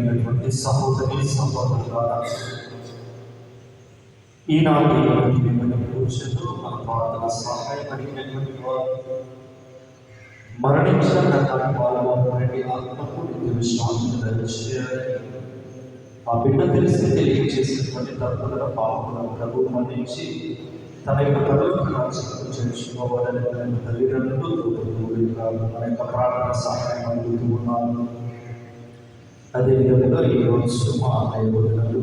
ప్రియమైనటువంటి సహోదరి సహోదరులారా, ఈనాటి పూజలు మన ప్రార్థన సహాయం అడిగినటువంటి వారు మరణించిన వారి ఆత్మకు విశ్వాసం దయచేయాలని ఆ బిడ్డ తెలిసి తెలియజేసినటువంటి తప్పుల పాపములను ప్రభు మన్నించి తన యొక్క పదవికి రాజ్యం చేర్చుకోవాలని తన తల్లిదండ్రులు మన యొక్క ప్రార్థన సహాయం అందుతూ ఉన్నాను. అదేవిధంగా ఈరోజు మా దైవజనులు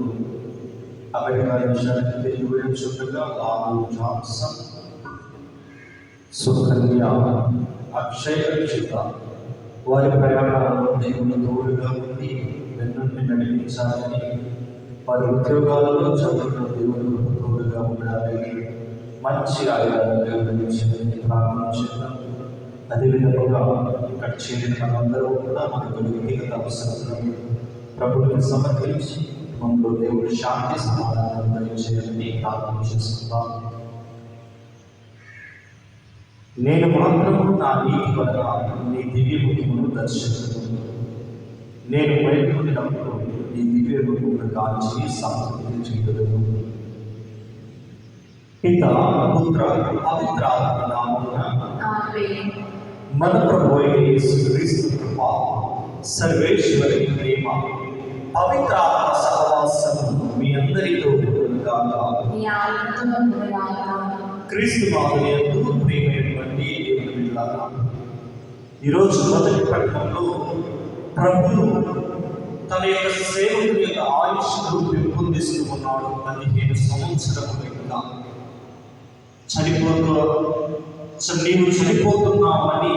అమెరికా దేశానికి తిరిగి వెళ్ళుచుండగా లాభు జాన్సన్, సుకన్య, అక్షయ రక్షిత వారి ప్రయాణాలలో దేవుని తోడుగా ఉండి వెన్నుండి నడిపించాలని, వారి ఉద్యోగాలలో చదువులో దేవుని తోడుగా ఉండాలని, మంచి ఆయుధాలుగా నడిపించాలని ప్రార్థించాను. అదేవిధంగా ఇక్కడ చేరిన మనందరూ కూడా మనకు వ్యక్తిగత అవసరాలను ప్రభుత్వం సమర్పించి మనలో దేవుడు శాంతి సమాధానం దయచేయాలని ప్రార్థన చేస్తున్నాం. నేను మాత్రము నా నీతి వలన నీ దివ్య ముఖమును దర్శించను. నేను బయటకున్నప్పుడు నీ దివ్య ముఖమును కాల్చి సంతృప్తి చేయగలను. పిత పుత్ర పవిత్రాత్మ నామమున మన ప్రభువైన యేసుక్రీస్తు కృప, సర్వేశ్వరి ప్రేమ, పవిత్రాత్మ సహవాసము మీ అందరితో ఉండుగాక. క్రీస్తు నామమునందు ప్రియమైనటువంటి దేవుని బిడ్డలారా, ఈరోజు మొదటి పట్టణంలో ప్రభువు తన యొక్క సేవకుని యొక్క ఆయుష్ను పెంపొందిస్తూ ఉన్నాడు. 15 సంవత్సరములుగా నీవు చనిపోతున్నామని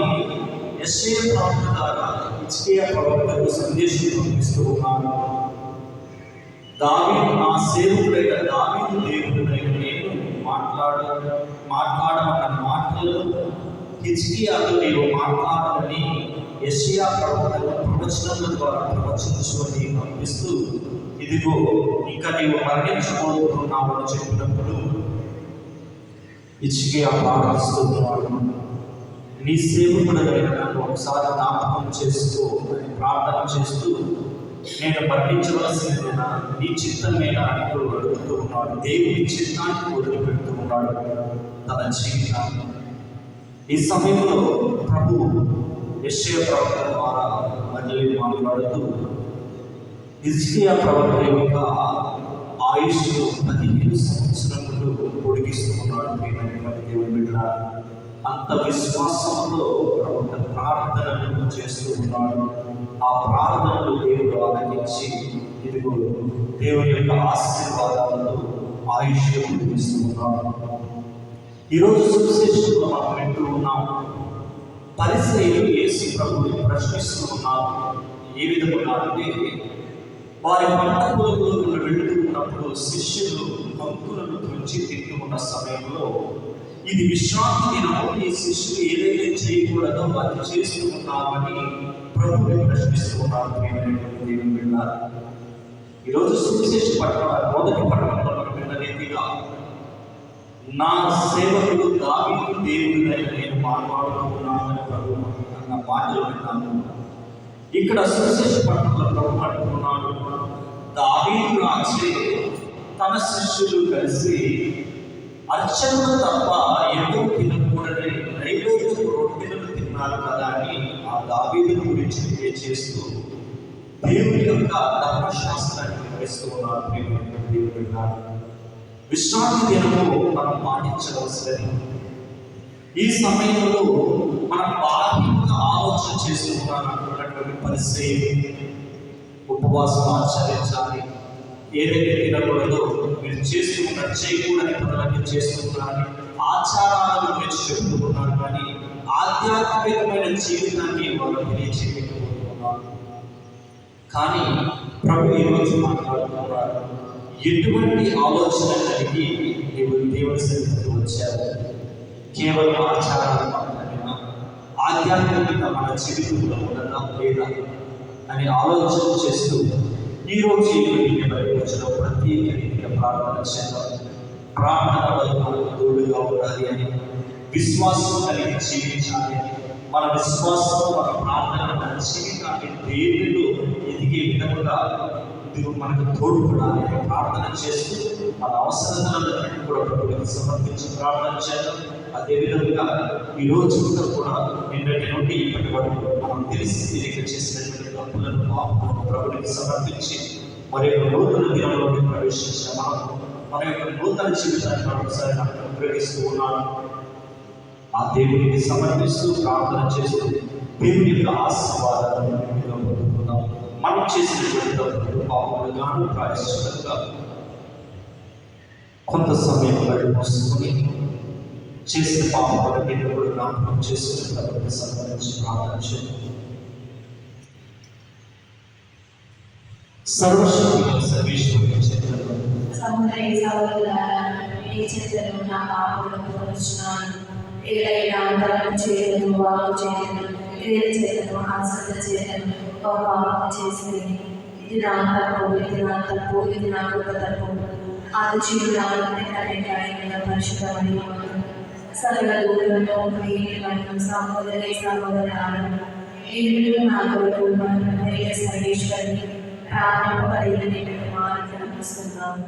యెషయా ప్రవక్త ద్వారా హిజ్కియా ప్రవక్తకు సందేశం పంపిస్తూ ఉన్నాడు. దావీదు, నా సేవకుడైన దావీదు దేవుడైన నేను మాట్లాడమన్న మాటలు హిజ్కియాతో నీవు మాట్లాడాలని యెషయా ప్రవక్తకు ప్రవచనముల ద్వారా ప్రవచించుకొని పంపిస్తూ, ఇదిగో ఇంకా నీవు మరణించబోతున్నావు అని చెప్పినప్పుడు హిజ్కియా ప్రార్థిస్తున్నాడు. నీ సేవకుడైన నన్ను ఒకసారి జ్ఞాపకం చేసుకో అని ప్రార్థన చేస్తూ, నేను మరణించవలసిందేనా, నీ చిత్తమేనా అంటూ అడుగుతూ ఉన్నాడు. దేవుని చిత్తాన్ని వదిలిపెడుతూ ఉన్నాడు తన జీవితాన్ని. ఈ సమయంలో ప్రభు యెషయా ప్రవక్త ద్వారా మళ్ళీ మాట్లాడుతూ హిజ్కియా ప్రవక్త యొక్క ఆయుష్ 15 సంవత్సరములు పొడిగిస్తూ ఉన్నాడు. దేవుని బిడ్డలారా, అంత విశ్వాసంతో ప్రవక్త ప్రార్థనలు చేస్తూ ఉన్నాడు. ఆ ప్రార్థనలు దేవుడు ఆలకించి ఇదిగో దేవుని యొక్క ఆశీర్వాదాలతో ఆయుష్ పొడిగిస్తూ ఉన్నాడు. ఈరోజు సువిశేషంలో మనం వింటూ ఉన్నాం, పరిసయ్యులు యేసు ప్రభువుని ప్రశ్నిస్తూ ఉన్నారు. ఏ విధంగా అంటే, వారి పంట పొలంలో వెళుతూ ఉన్నప్పుడు శిష్యులు కంకులను తుంచి తింటూ ఉన్న సమయంలో, ఇది విశ్రాంతి దినము, ఈ శిష్యులు ఏదైతే చేయకూడదో అది చేస్తూ ఉన్నామని ప్రభువుని ప్రశ్నిస్తూ ఉన్నారు. దేవుని బిడ్డలారా, ఈరోజు సువిశేష పట్టణం మొదటి పట్టణంలో మనం విన్న రీతిగా, నా సేవకుడు దావీదు దేవుడైన నేను మాట్లాడుతున్నానని ప్రభు అన్న మాటలు విన్నాను. ఇక్కడ సువిశేష పట్టణంలో ప్రభు అంటున్నాడు, దావీదు రాజే తన శిష్యులు కలిసి అర్చనలు తప్ప ఎన్నో తినకూడని నైవేద్యపు రొట్టెలను తిన్నారు కదా అని ఆ దావీదు గురించి తెలియజేస్తూ దేవుని యొక్క ధర్మశాస్త్రాన్ని వివరిస్తూ ఉన్నారు. దేవుడు విశ్రాంతి దినము మనం పాటించవలసినది. ఈ సమయంలో మనం బాధ్యతగా ఆలోచన చేసుకున్నటువంటి పరిస్థితి, ఉపవాసం ఆచరించాలి, ఏదైతే తినకూడదో మీరు చేస్తున్నారు, చేయకూడని పనులన్నీ చేస్తున్నారని ఆచారాలను మీరు చెబుతున్నారు, కానీ ఆధ్యాత్మికమైన జీవితాన్ని వాళ్ళు తెలియచేయకపోతున్నారు. కానీ ప్రభు ఈరోజు మాట్లాడుతున్నారు, ఎటువంటి ఆలోచన కలిగి నీవు దేవుని సన్నిధికి వచ్చావు, కేవలం ఆచారాలు మాత్రమేనా, ఆధ్యాత్మికత మన జీవితంలో ఉన్నదా లేదా అని ఆలోచన చేస్తూ ఈరోజు వచ్చిన ప్రత్యేక రీతిగా ప్రార్థన చేద్దాం. ప్రార్థన వల్ల మనకు తోడుగా ఉండాలి అని, విశ్వాసం కలిగి జీవించాలి అని, మన విశ్వాసం, మన ప్రార్థన, మన జీవితాన్ని దేవుడు ఎదిగే విధముగా మీరు మనకు తోడ్పడాలి. ప్రార్థన చేస్తూ మన అవసరాలను కూడా ప్రభువుకి సమర్పించి ప్రార్థన చేద్దాం. అదేవిధంగా ఈ రోజు కూడా నిన్నటి నుండి ఇప్పటి వరకు మనం తెలిసి తెలియక చేసినటువంటి తప్పులను పాపములను ప్రభువుకి సమర్పించి మరి యొక్క నూతన దినంలోకి ప్రవేశించిన మన యొక్క నూతన జీవితాన్ని మరొకసారి నాకు అనుగ్రహిస్తూ ఉన్నాను. ఆ దేవునికి సమర్పిస్తూ ప్రార్థన చేస్తూ దేవుని యొక్క ఆశీర్వాదాలను పొందుతున్నాం. మనం చేసినటువంటి తప్పులు పాపములుగాను ప్రాయశ్చిత్తంగా కొంత సమయం గడిపోసుకొని చేసిన పాపములకి ఎప్పుడు జ్ఞాపకం చేసుకుని ప్రభుత్వం సంబంధించి ప్రార్థన చేయాలి. సర్వశక్తిగా సర్వేశ్వరుని చేతులలో సముద్రయ సౌలులారా, నీ చేతులను నా పాపములను కొలుచున్నాను. ఏదైనా తలకు చేతులు, వాకు చేతులు, క్రియల చేతులు, ఆసక్త చేతులు ఒక పాపము చేసింది. ఇది నా తప్పు, ఇది నా తప్పు, ఇది నా గొప్ప తప్పు. అది జీవుల పరిశుద్ధమని సకల దూరంలో సహోదరి సహోదరులారా, మీరు నా కొరకు సర్వేశ్వరిని ప్రార్థన పరిగణిస్తున్నాను.